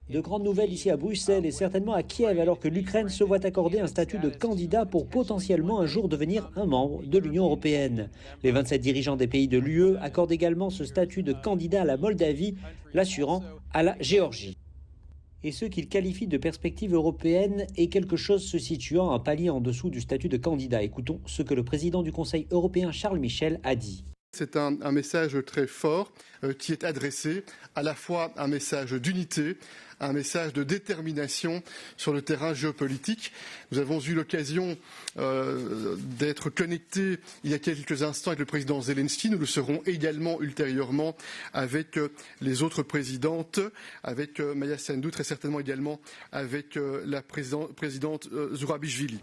De grandes nouvelles ici à Bruxelles et certainement à Kiev, alors que l'Ukraine se voit accorder un statut de candidat pour potentiellement un jour devenir un membre de l'Union européenne. Les 27 dirigeants des pays de l'UE accordent également ce statut de candidat à la Moldavie, l'assurant à la Géorgie. Et ce qu'ils qualifient de perspective européenne est quelque chose se situant un palier en dessous du statut de candidat. Écoutons ce que le président du Conseil européen Charles Michel a dit. C'est un message très fort qui est adressé, à la fois un message d'unité, un message de détermination sur le terrain géopolitique. Nous avons eu l'occasion d'être connectés il y a quelques instants avec le président Zelensky. Nous le serons également ultérieurement avec les autres présidentes, avec Maya Sandu, très certainement également avec la présidente Zurabichvili.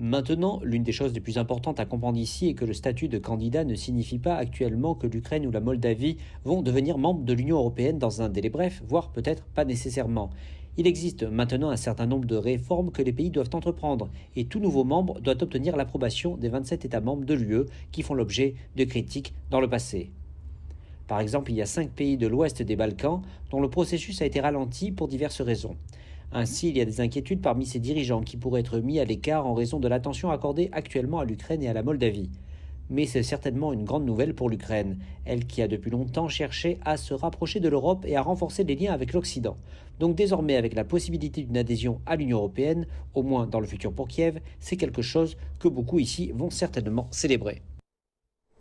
Maintenant, l'une des choses les plus importantes à comprendre ici est que le statut de candidat ne signifie pas actuellement que l'Ukraine ou la Moldavie vont devenir membres de l'Union européenne dans un délai bref, voire peut-être pas nécessairement. Il existe maintenant un certain nombre de réformes que les pays doivent entreprendre et tout nouveau membre doit obtenir l'approbation des 27 États membres de l'UE qui font l'objet de critiques dans le passé. Par exemple, il y a 5 pays de l'ouest des Balkans dont le processus a été ralenti pour diverses raisons. Ainsi, il y a des inquiétudes parmi ces dirigeants qui pourraient être mis à l'écart en raison de l'attention accordée actuellement à l'Ukraine et à la Moldavie. Mais c'est certainement une grande nouvelle pour l'Ukraine, elle qui a depuis longtemps cherché à se rapprocher de l'Europe et à renforcer les liens avec l'Occident. Donc désormais, avec la possibilité d'une adhésion à l'Union européenne, au moins dans le futur pour Kiev, c'est quelque chose que beaucoup ici vont certainement célébrer.